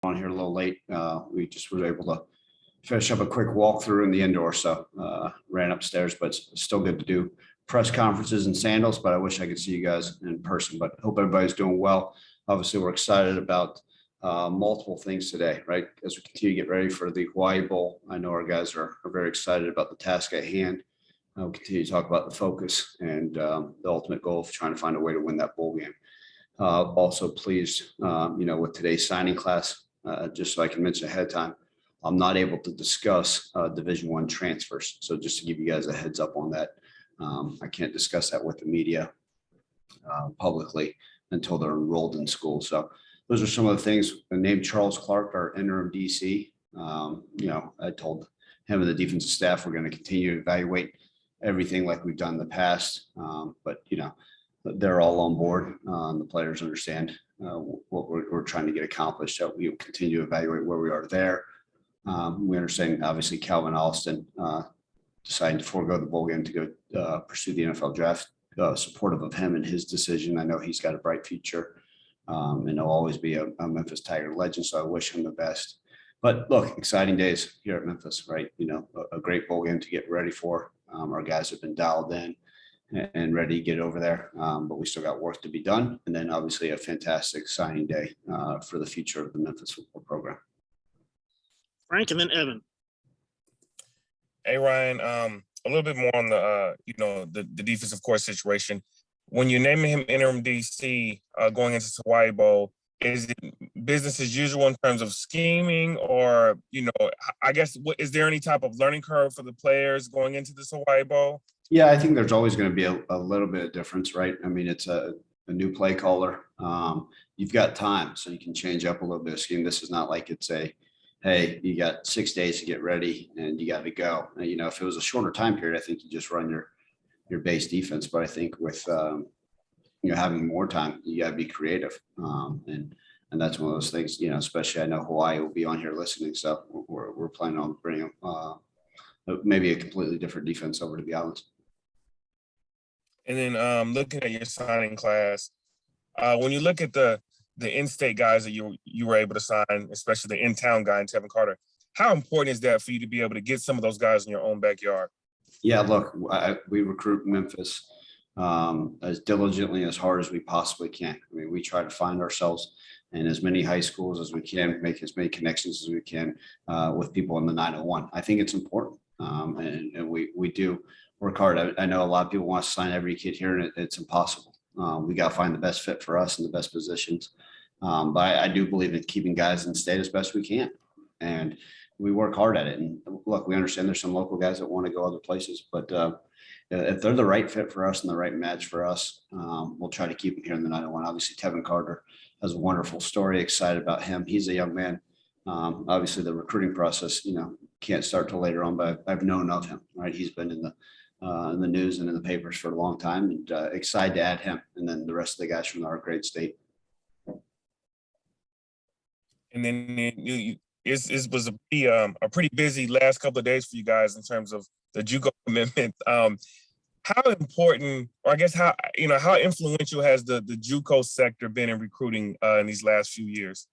on here a little late. We just were able to finish up a quick walkthrough in the indoor, so ran upstairs, but it's still good to do press conferences in sandals, but I wish I could see you guys in person, but hope everybody's doing well. Obviously, we're excited about multiple things today, right? As we continue to get ready for the Hawaii Bowl, I know our guys are very excited about the task at hand. We'll continue to talk about the focus and the ultimate goal of trying to find a way to win that bowl game. Also pleased, with today's signing class, just so I can mention ahead of time, I'm not able to discuss Division I transfers. So just to give you guys a heads up on that, I can't discuss that with the media publicly until they're enrolled in school. So those are some of the things. Named Charles Clark, our interim DC. I told him and the defensive staff we're going to continue to evaluate everything like we've done in the past. But they're all on board. The players understand what we're trying to get accomplished. So we'll continue to evaluate where we are there. We understand, obviously, Calvin Alston deciding to forego the bowl game to go pursue the NFL draft. Supportive of him and his decision. I know he's got a bright future, and he'll always be a Memphis Tiger legend. So I wish him the best. But look, exciting days here at Memphis, right? A great bowl game to get ready for. Our guys have been dialed in and ready to get over there, but we still got work to be done. And then obviously a fantastic signing day for the future of the Memphis football program. Frank, and then Evan. Hey, Ryan, a little bit more on the defensive court situation. When you're naming him interim DC going into the Hawaii Bowl, is it business as usual in terms of scheming, or, I guess, is there any type of learning curve for the players going into this Hawaii Bowl? Yeah, I think there's always going to be a little bit of difference, right? I mean, it's a new play caller. You've got time, so you can change up a little bit of scheme. This is not like it's hey, you got 6 days to get ready and you got to go. If it was a shorter time period, I think you just run your base defense. But I think with having more time, you got to be creative. And that's one of those things, especially I know Hawaii will be on here listening. So we're planning on bringing maybe a completely different defense over, to be honest. And then looking at your signing class, when you look at the in-state guys that you were able to sign, especially the in-town guy, Tevin Carter, how important is that for you to be able to get some of those guys in your own backyard? Yeah, look, we recruit Memphis as diligently, as hard as we possibly can. I mean, we try to find ourselves in as many high schools as we can, make as many connections as we can with people in the 901. I think it's important, and we do work hard. I know a lot of people want to sign every kid here, and it's impossible. We got to find the best fit for us in the best positions. But I do believe in keeping guys in state as best we can. And we work hard at it. And look, we understand there's some local guys that want to go other places, but if they're the right fit for us and the right match for us, we'll try to keep them here in the 901. Obviously, Tevin Carter has a wonderful story. Excited about him. He's a young man. Obviously, the recruiting process, can't start till later on, but I've known of him, right? He's been in the news and in the papers for a long time, and excited to add him. And then the rest of the guys from our great state. And then it was a pretty busy last couple of days for you guys in terms of the JUCO commitment. How important, or I guess how influential has the JUCO sector been in recruiting in these last few years?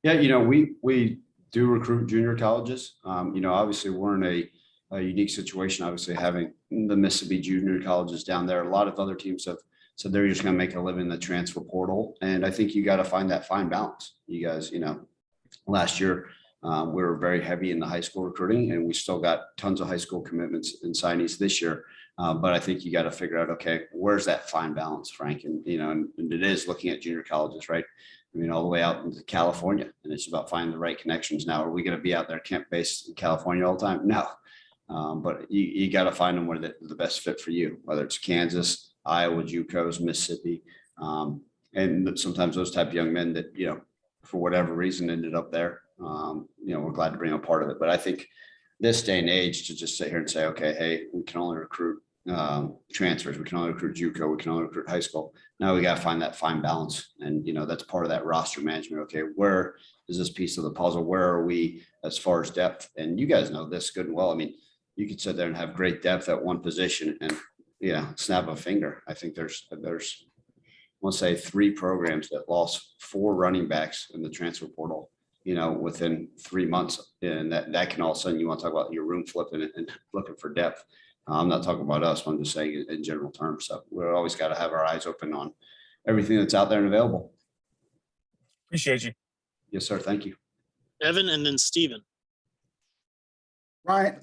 Yeah, we do recruit junior colleges. Obviously we're in a unique situation, obviously having the Mississippi junior colleges down there. A lot of other teams have said they're just going to make a living in the transfer portal. And I think you got to find that fine balance. You guys, last year we were very heavy in the high school recruiting, and we still got tons of high school commitments and signees this year. But I think you got to figure out, okay, where's that fine balance, Frank? And, and it is looking at junior colleges, right? I mean, all the way out into California, and it's about finding the right connections. Now, are we going to be out there camp-based in California all the time? No. But you got to find them where the best fit for you, whether it's Kansas, Iowa, JUCOs, Mississippi. And sometimes those type of young men that, for whatever reason ended up there, we're glad to bring a part of it. But I think this day and age, to just sit here and say, okay, hey, we can only recruit transfers, we can only recruit JUCO, we can only recruit high school. Now we got to find that fine balance. And, that's part of that roster management. Okay, where is this piece of the puzzle? Where are we as far as depth? And you guys know this good and well. I mean, you could sit there and have great depth at one position and, snap a finger. I think there's let's say 3 programs that lost 4 running backs in the transfer portal within 3 months. And that can all of a sudden, you want to talk about your room flipping and looking for depth. I'm not talking about us. I'm just saying in general terms. So we're always got to have our eyes open on everything that's out there and available. Appreciate you. Yes, sir. Thank you. Evan, and then Steven. Ryan,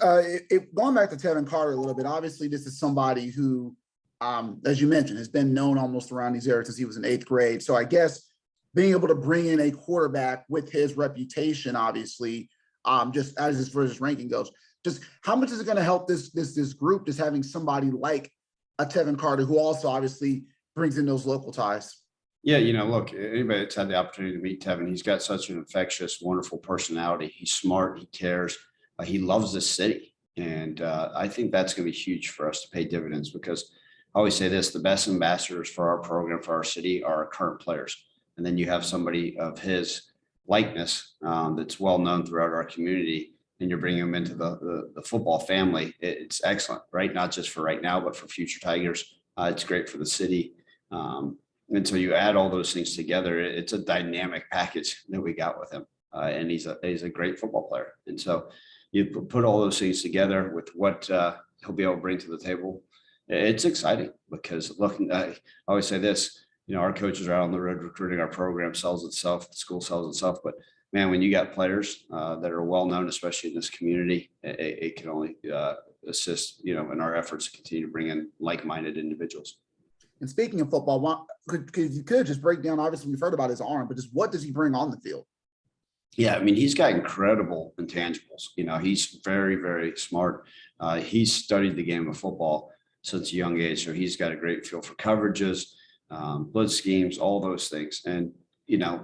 going back to Tevin Carter a little bit, obviously this is somebody who, as you mentioned, has been known almost around these areas since he was in 8th grade. So I guess being able to bring in a quarterback with his reputation, obviously, just as far as his ranking goes, just how much is it going to help this group, just having somebody like a Tevin Carter who also obviously brings in those local ties? Yeah, look, anybody that's had the opportunity to meet Tevin, he's got such an infectious, wonderful personality. He's smart. He cares. He loves this city. And I think that's going to be huge for us to pay dividends, because I always say this: the best ambassadors for our program, for our city, are our current players. And then you have somebody of his likeness that's well known throughout our community, and you're bringing him into the football family. It's excellent, right? Not just for right now, but for future Tigers. It's great for the city. And so you add all those things together, it's a dynamic package that we got with him. And he's a great football player. And so you put all those things together with what he'll be able to bring to the table. It's exciting, because looking, I always say this, our coaches are out on the road recruiting. Our program sells itself, the school sells itself. But man, when you got players that are well known, especially in this community, it can only assist, in our efforts to continue to bring in like-minded individuals. And speaking of football, you could just break down, obviously we've heard about his arm, but just what does he bring on the field? Yeah, I mean, he's got incredible intangibles. He's very, very smart. He's studied the game of football since a young age. So he's got a great feel for coverages, blitz schemes, all those things. And,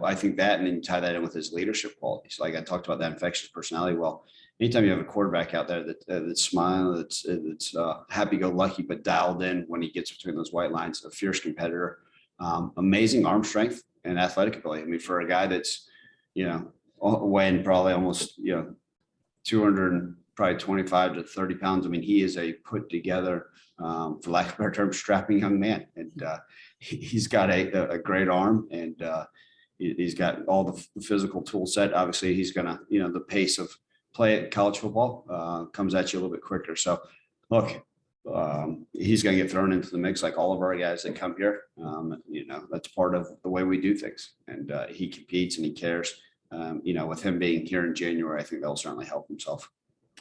I think that, and then you tie that in with his leadership qualities. Like I talked about, that infectious personality. Well, anytime you have a quarterback out there that's smiling, that's happy-go-lucky, but dialed in when he gets between those white lines, a fierce competitor, amazing arm strength and athletic ability. I mean, for a guy that's, weighing probably almost, 225 to 30 pounds. I mean, he is a put together, for lack of a better term, strapping young man. And he's got a great arm, and he's got all the physical tool set. Obviously, he's going to, the pace of play at college football comes at you a little bit quicker. So look, he's going to get thrown into the mix like all of our guys that come here. That's part of the way we do things. And he competes and he cares. With him being here in January, I think that'll certainly help himself.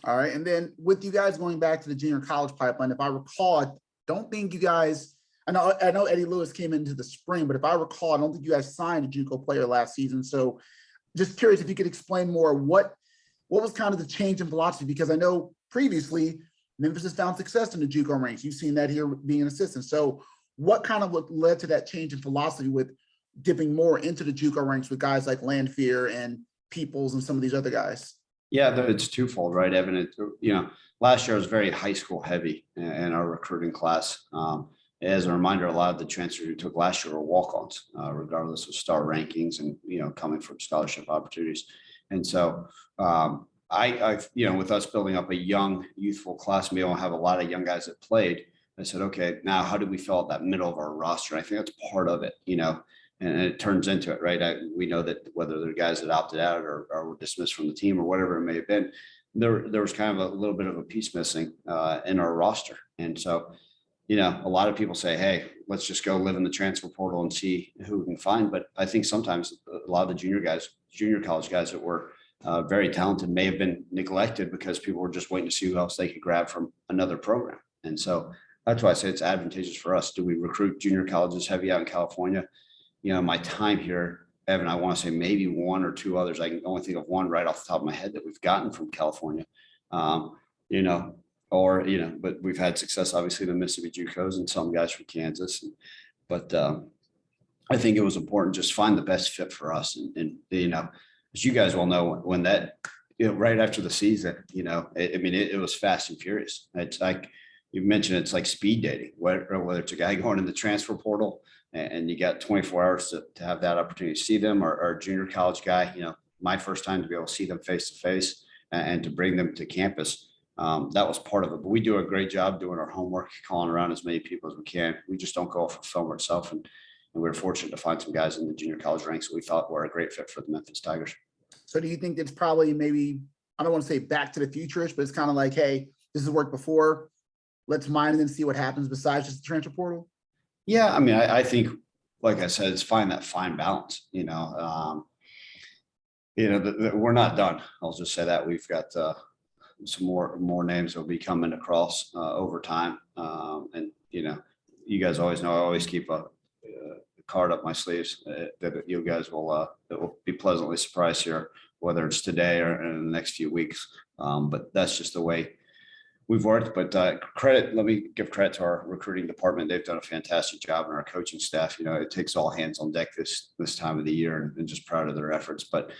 All right. And then with you guys going back to the junior college pipeline, if I recall, I don't think you guys, I know Eddie Lewis came into the spring, but if I recall, I don't think you guys signed a JUCO player last season. So just curious if you could explain more what was kind of the change in philosophy, because I know previously Memphis has found success in the JUCO ranks. You've seen that here being an assistant. So what kind of led to that change in philosophy with dipping more into the JUCO ranks with guys like Landfear and Peoples and some of these other guys? Yeah, it's twofold, right, Evan? Last year was very high school heavy in our recruiting class. As a reminder, a lot of the transfers we took last year were walk-ons, regardless of star rankings and, coming from scholarship opportunities. And so I've, with us building up a young, youthful class, we don't have a lot of young guys that played. I said, okay, now how do we fill out that middle of our roster? I think that's part of it, and it turns into it, right? We know that whether they're guys that opted out or were dismissed from the team or whatever it may have been, there was kind of a little bit of a piece missing in our roster. And so, a lot of people say, hey, let's just go live in the transfer portal and see who we can find. But I think sometimes a lot of the junior college guys that were very talented may have been neglected because people were just waiting to see who else they could grab from another program. And so that's why I say it's advantageous for us. Do we recruit junior colleges heavy out in California? My time here, Evan, I want to say maybe one or two others. I can only think of one right off the top of my head that we've gotten from California, but we've had success, obviously, the Mississippi JUCOs and some guys from Kansas. But I think it was important just find the best fit for us. And as you guys will know, when that, right after the season, it was fast and furious. It's like you mentioned, it's like speed dating, whether it's a guy going in the transfer portal and you got 24 hours to have that opportunity to see them, or a junior college guy, my first time to be able to see them face to face and to bring them to campus. That was part of it. But we do a great job doing our homework, calling around as many people as we can. We just don't go off of film itself. And we were fortunate to find some guys in the junior college ranks that we thought were a great fit for the Memphis Tigers. So do you think it's probably maybe, I don't want to say back to the future-ish, but it's kind of like, hey, this has worked before. Let's mine it and see what happens besides just the transfer portal? Yeah, I mean, I think, like I said, it's find that fine balance, we're not done. I'll just say that we've got some more names will be coming across over time. And, you guys always know, I always keep a card up my sleeves that you guys will be pleasantly surprised here, whether it's today or in the next few weeks. But that's just the way we've worked. But let me give credit to our recruiting department. They've done a fantastic job, and our coaching staff. It takes all hands on deck this time of the year, and just proud of their efforts. But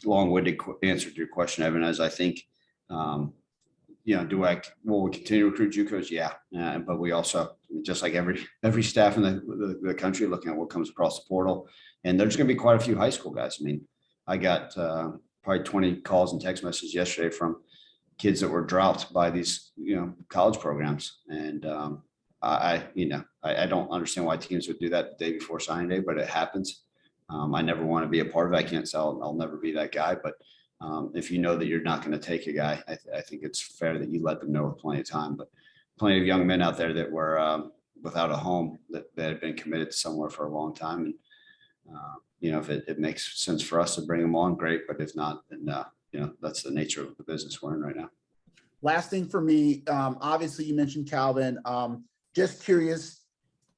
long-winded answer to your question, Evan, as I think, will we continue to recruit JUCOs? Yeah. But we also, just like every staff in the country, looking at what comes across the portal, and there's going to be quite a few high school guys. I mean, I got probably 20 calls and text messages yesterday from kids that were dropped by these, college programs. And I don't understand why teams would do that the day before signing day, but it happens. I never want to be a part of it. I can't say I'll never be that guy, but if you know that you're not going to take a guy, I think it's fair that you let them know with plenty of time. But plenty of young men out there that were without a home, that had been committed to somewhere for a long time. And, if it makes sense for us to bring them on, great. But if not, then, that's the nature of the business we're in right now. Last thing for me, obviously you mentioned Calvin. Just curious,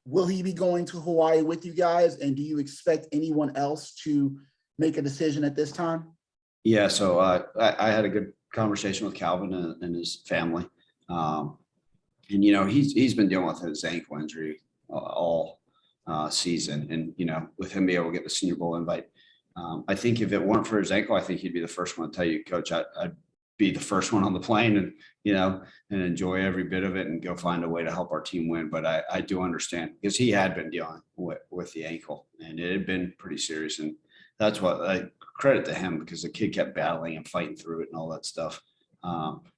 will he be going to Hawaii with you guys? And do you expect anyone else to make a decision at this time? Yeah, so I had a good conversation with Calvin and his family. And, he's been dealing with his ankle injury all season. And, with him being able to get the Senior Bowl invite, I think if it weren't for his ankle, I think he'd be the first one to tell you, Coach, I'd be the first one on the plane and, and enjoy every bit of it and go find a way to help our team win. But I do understand, because he had been dealing with the ankle, and it had been pretty serious. And that's what I credit to him, because the kid kept battling and fighting through it and all that stuff.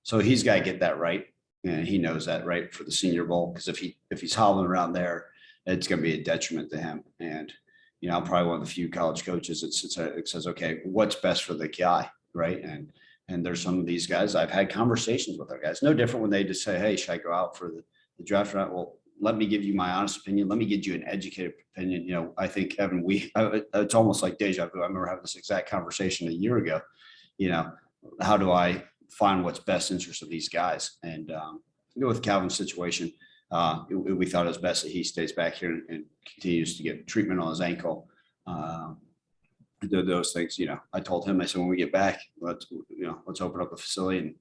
So he's got to get that right. And he knows that, right, for the Senior Bowl, because if he's hobbling around there, it's going to be a detriment to him. And, I'm probably one of the few college coaches that says, okay, what's best for the guy, right? And there's some of these guys, I've had conversations with our guys, no different when they just say, hey, should I go out for the draft? Well, let me give you my honest opinion. Let me give you an educated opinion. I think, Evan, it's almost like deja vu. I remember having this exact conversation a year ago. How do I find what's best interest of these guys? And with Calvin's situation, we thought it was best that he stays back here and continues to get treatment on his ankle. Those things, I told him, I said, when we get back, let's open up the facility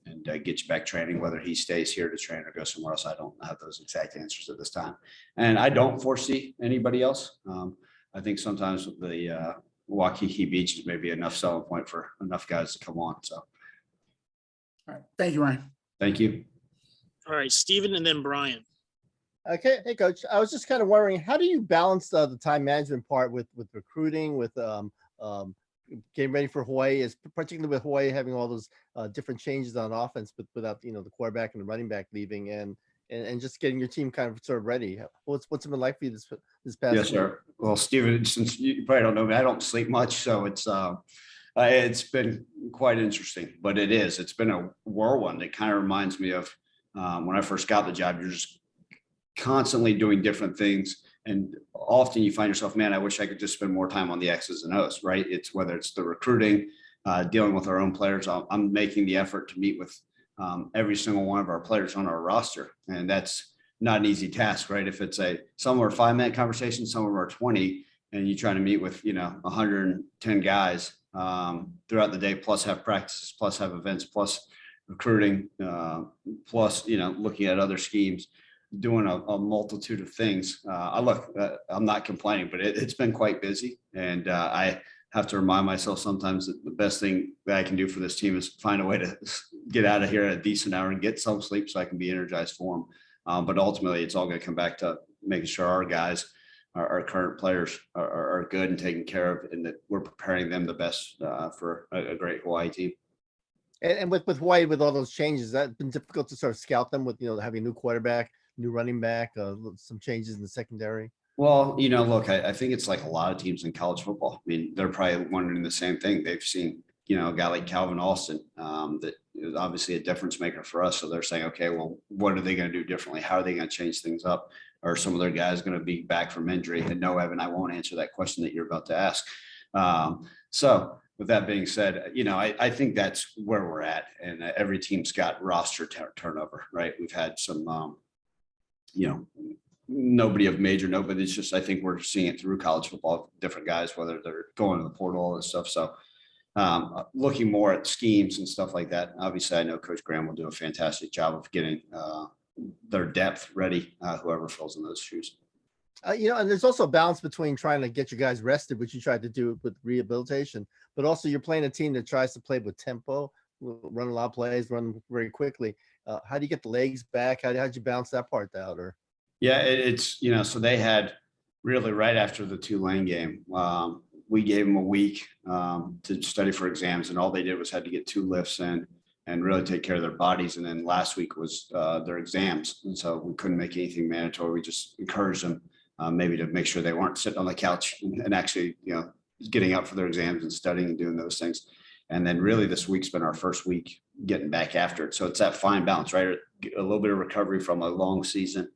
and get you back training, whether he stays here to train or go somewhere else. I don't have those exact answers at this time. And I don't foresee anybody else. I think sometimes the Waikiki Beach is maybe enough selling point for enough guys to come on. So. All right. Thank you, Ryan. Thank you. All right, Steven and then Brian. Okay. Hey, Coach. I was just kind of wondering, how do you balance the time management part with recruiting, with getting ready for Hawaii, particularly with Hawaii having all those different changes on offense, but without the quarterback and the running back leaving, and just getting your team kind of sort of ready? What's it been like for you this past? Yes, sir. Well, Steven, since you probably don't know me, I don't sleep much, so it's been quite interesting. But it's been a whirlwind. It kind of reminds me of when I first got the job. You're just constantly doing different things, and often you find yourself, man, I wish I could just spend more time on the X's and O's, right? It's whether it's the recruiting, dealing with our own players. I'm making the effort to meet with every single one of our players on our roster, and that's not an easy task, right? If it's some are 5-minute conversations, some of them are 20, and you're trying to meet with 110 guys throughout the day, plus have practices, plus have events, plus recruiting, plus looking at other schemes, doing a multitude of things. I'm not complaining, but it's been quite busy. And I have to remind myself sometimes that the best thing that I can do for this team is find a way to get out of here at a decent hour and get some sleep so I can be energized for them. But ultimately, it's all going to come back to making sure our guys, our current players are good and taken care of, and that we're preparing them the best for a great Hawaii team. And with Hawaii, with all those changes, that's been difficult to sort of scout them with having a new quarterback, new running back, some changes in the secondary. Well, look, I think it's like a lot of teams in college football. I mean, they're probably wondering the same thing. They've seen, a guy like Calvin Austin, that is obviously a difference maker for us. So they're saying, okay, well, what are they going to do differently? How are they going to change things up? Are some of their guys going to be back from injury? And no, Evan, I won't answer that question that you're about to ask. So with that being said, I think that's where we're at. And every team's got roster turnover, right? We've had some, nobody of major note, but it's just, I think we're seeing it through college football, different guys, whether they're going to the portal, all this stuff. So looking more at schemes and stuff like that. Obviously, I know Coach Graham will do a fantastic job of getting their depth ready, whoever fills in those shoes. And there's also a balance between trying to get your guys rested, which you tried to do with rehabilitation, but also you're playing a team that tries to play with tempo, run a lot of plays, run very quickly. How do you get the legs back? How'd you balance that part out? Or Yeah, it's, so they had really right after the Tulane game, we gave them a week to study for exams, and all they did was had to get 2 lifts in and really take care of their bodies. And then last week was their exams. And so we couldn't make anything mandatory. We just encouraged them maybe to make sure they weren't sitting on the couch and actually, getting up for their exams and studying and doing those things. And then really this week's been our first week getting back after it. So it's that fine balance, right? A little bit of recovery from a long season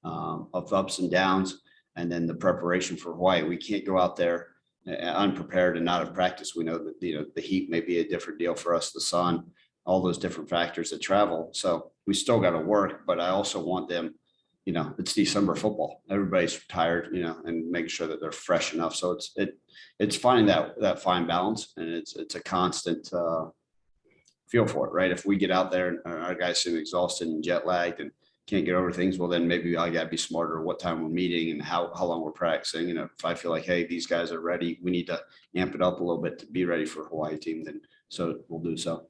of ups and downs, and then the preparation for Hawaii. We can't go out there unprepared and not have practice. We know that the heat may be a different deal for us, the sun, all those different factors that travel. So we still got to work, but I also want them, it's December football. Everybody's tired, and making sure that they're fresh enough. So it's finding that fine balance, and it's a constant feel for it, right? If we get out there and our guys seem exhausted and jet lagged and can't get over things, well, then maybe I got to be smarter what time we're meeting and how long we're practicing. If I feel like, hey, these guys are ready, we need to amp it up a little bit to be ready for Hawaii team, then so we'll do so.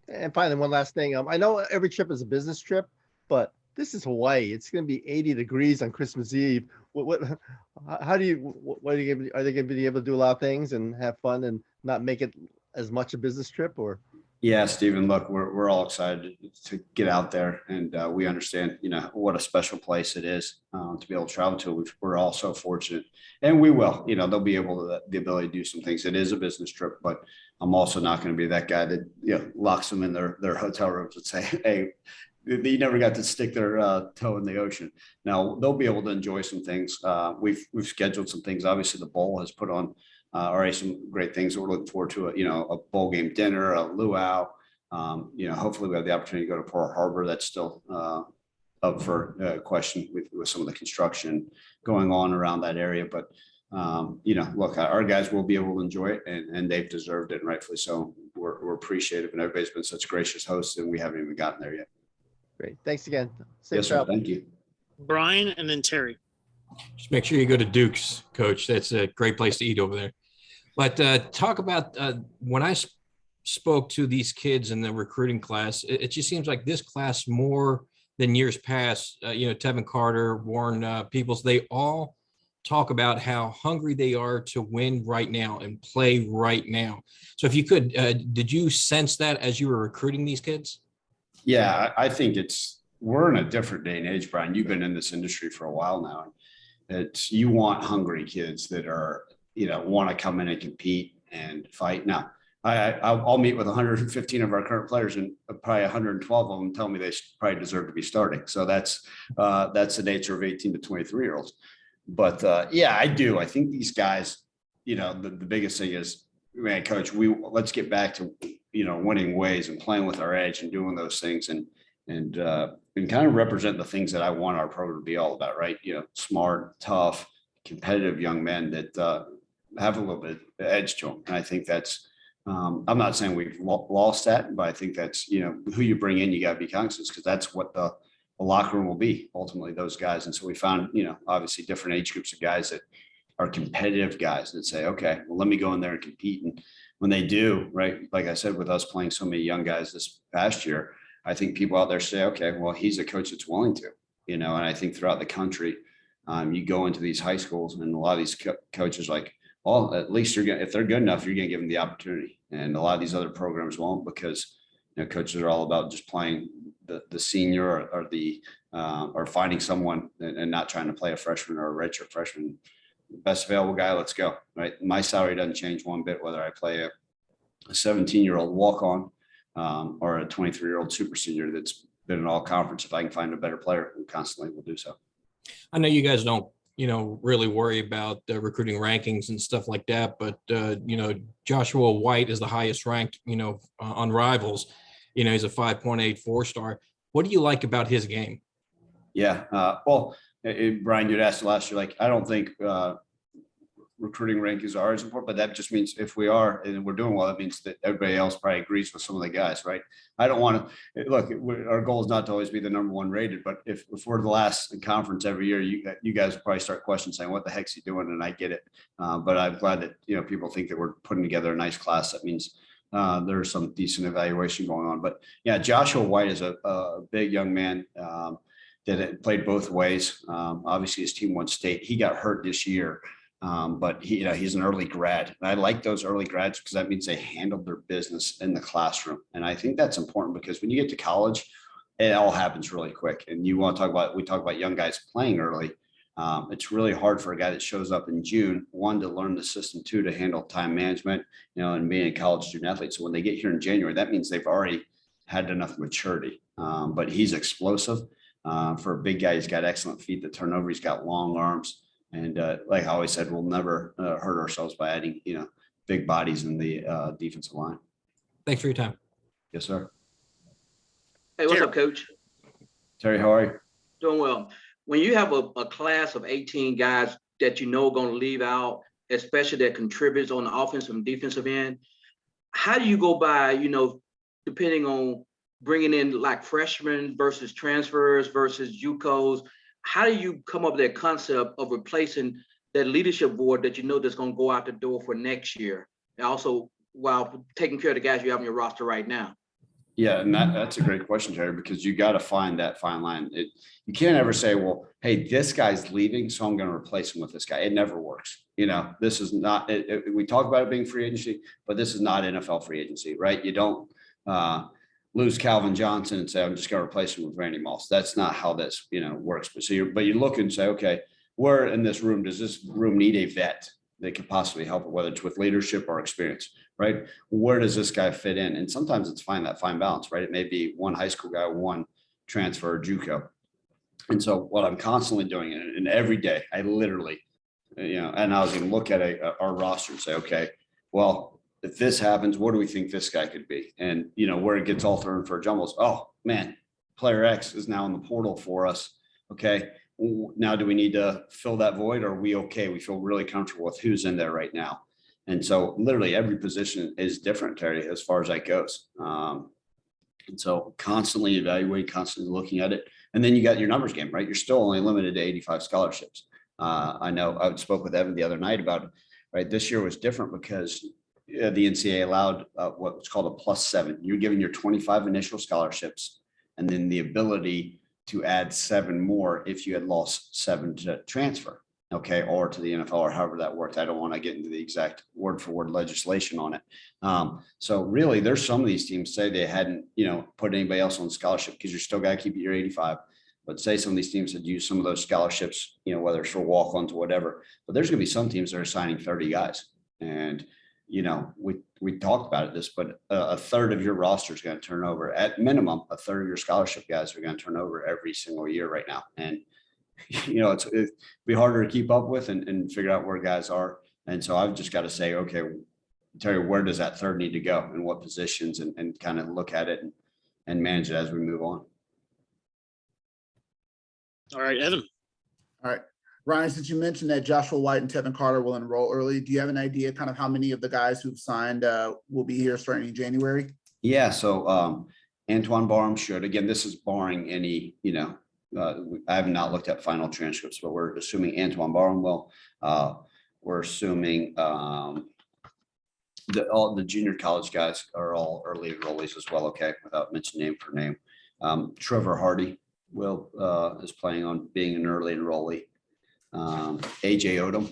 And finally, one last thing. I know every trip is a business trip, but this is Hawaii. It's going to be 80 degrees on Christmas Eve. Are they going to be able to do a lot of things and have fun and not make it as much a business trip? Or Yeah, Stephen, look, we're all excited to get out there, and we understand, what a special place it is to be able to travel to. We're all so fortunate, and we will, they'll be able to the ability to do some things. It is a business trip, but I'm also not going to be that guy that locks them in their hotel rooms and say, hey, they never got to stick their toe in the ocean. Now they'll be able to enjoy some things. We've scheduled some things. Obviously, the bowl has put on already some great things that we're looking forward to. A bowl game dinner, a luau. Hopefully we have the opportunity to go to Pearl Harbor. That's still up for question with some of the construction going on around that area. But look, our guys will be able to enjoy it, and they've deserved it, and rightfully so. We're appreciative, and everybody's been such gracious hosts, and we haven't even gotten there yet. great. Thanks again. Safe Yes, sir. travel. Thank you. Brian and then Terry. Just make sure you go to Duke's, Coach. That's a great place to eat over there. But talk about when I spoke to these kids in the recruiting class, it just seems like this class more than years past, Tevin Carter, Warren Peoples, they all talk about how hungry they are to win right now and play right now. So if you could, did you sense that as you were recruiting these kids? Yeah, I think we're in a different day and age, Brian. You've been in this industry for a while now. You want hungry kids that are, want to come in and compete and fight. Now, I'll meet with 115 of our current players, and probably 112 of them tell me they probably deserve to be starting. So that's the nature of 18 to 23-year-olds. But yeah, I do. I think these guys, the biggest thing is, man, Coach, let's get back to winning ways and playing with our edge and doing those things and kind of represent the things that I want our program to be all about, right? Smart, tough, competitive young men that have a little bit of edge to them. And I think that's, I'm not saying we've lost that, but I think that's, who you bring in, you got to be cognizant, because that's what the locker room will be ultimately, those guys. And so we found, obviously different age groups of guys that are competitive guys that say, okay, well, let me go in there and compete. And when they do, right, like I said, with us playing so many young guys this past year, I think people out there say, okay, well, he's a coach that's willing to, and I think throughout the country, you go into these high schools and a lot of these coaches like, well, at least if they're good enough, you're going to give them the opportunity. And a lot of these other programs won't, because, coaches are all about just playing the senior or the or finding someone and not trying to play a freshman or a redshirt freshman. Best available guy, let's go. Right. My salary doesn't change one bit, whether I play a 17-year-old walk-on or a 23-year-old super senior that's been in all conference. If I can find a better player, we constantly will do so. I know you guys don't, really worry about the recruiting rankings and stuff like that, but, Joshua White is the highest ranked, on Rivals. He's a 5.8 4-star. What do you like about his game? Yeah. Brian, you'd asked last year, like, I don't think recruiting rankings are as important, but that just means if we are and we're doing well, that means that everybody else probably agrees with some of the guys, right? I don't want to look. Our goal is not to always be the number one rated, but if we're the last in conference every year, you guys will probably start questioning, saying, "What the heck's he doing?" And I get it, but I'm glad that people think that we're putting together a nice class. That means there's some decent evaluation going on. But yeah, Joshua White is a big young man. That it played both ways. Obviously, his team won state. He got hurt this year, but he's an early grad. And I like those early grads because that means they handled their business in the classroom. And I think that's important because when you get to college, it all happens really quick. And we talk about young guys playing early. It's really hard for a guy that shows up in June, one, to learn the system, two, to handle time management, and being a college student athlete. So when they get here in January, that means they've already had enough maturity. But he's explosive. For a big guy, he's got excellent feet that turn over. He's got long arms. And like I always said, we'll never hurt ourselves by adding, big bodies in the defensive line. Thanks for your time. Yes, sir. Hey, what's up, Coach? Terry, how are you? Doing well. When you have a class of 18 guys that are going to leave out, especially that contributes on the offensive and defensive end, how do you go by, depending on bringing in like freshmen versus transfers versus JUCOs? How do you come up with that concept of replacing that leadership board that that's going to go out the door for next year, and also while taking care of the guys you have on your roster right now? Yeah, and that's a great question, Terry, because you got to find that fine line. You can't ever say, well, hey, this guy's leaving, so I'm going to replace him with this guy. It never works. This is not, we talk about it being free agency, but this is not NFL free agency, right? You don't lose Calvin Johnson and say, I'm just going to replace him with Randy Moss. That's not how this, works. But you look and say, okay, where in this room, does this room need a vet that could possibly help it, whether it's with leadership or experience, right? Where does this guy fit in? And sometimes it's that fine balance, right? It may be one high school guy, one transfer, JUCO. And so what I'm constantly doing, and every day, I literally, and I was going to look at our roster and say, okay, well, if this happens, what do we think this guy could be? And, where it gets all thrown for jumbles, oh man, player X is now in the portal for us. Okay. Now, do we need to fill that void, or are we okay? We feel really comfortable with who's in there right now. And so literally every position is different, Terry, as far as that goes. And so constantly evaluate, constantly looking at it. And then you got your numbers game, right? You're still only limited to 85 scholarships. I know I spoke with Evan the other night about it, right? This year was different because the NCAA allowed what's called a +7. You're giving your 25 initial scholarships and then the ability to add 7 more if you had lost 7 to transfer, okay, or to the NFL, or however that worked. I don't want to get into the exact word for word legislation on it. So really, there's some of these teams say they hadn't, put anybody else on scholarship because you're still got to keep it your 85. But say some of these teams had used some of those scholarships, whether it's for walk-ons or whatever. But there's going to be some teams that are signing 30 guys, and we talked about this, but a third of your roster is going to turn over. At minimum, a third of your scholarship guys are going to turn over every single year right now. And, it'd be harder to keep up with and figure out where guys are. And so I've just got to say, okay, Terry, where does that third need to go and what positions, and kind of look at it and manage it as we move on. All right, Evan. All right. Ryan, since you mentioned that Joshua White and Tevin Carter will enroll early, do you have an idea kind of how many of the guys who've signed will be here starting in January? Yeah. So Antoine Barham should. Again, this is barring any, I have not looked at final transcripts, but we're assuming Antoine Barham will. We're assuming all the junior college guys are all early enrollees as well. Okay, without mentioning name for name. Trevor Hardy is planning on being an early enrollee. AJ Odom,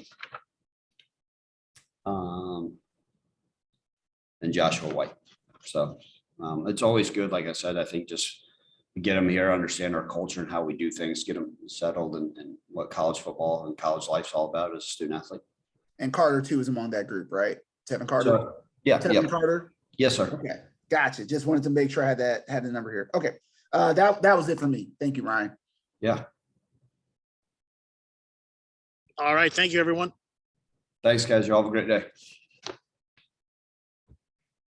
and Joshua White. So it's always good. Like I said, I think just get them here, understand our culture and how we do things, get them settled and what college football and college life's all about as a student athlete. And Carter too is among that group, right? Tevin Carter. So, yeah, Tevin Carter. yes, sir. Okay, gotcha. Just wanted to make sure I had the number here. Okay, that was it for me. Thank you, Ryan. Yeah. All right. Thank you, everyone. Thanks, guys. You all have a great day.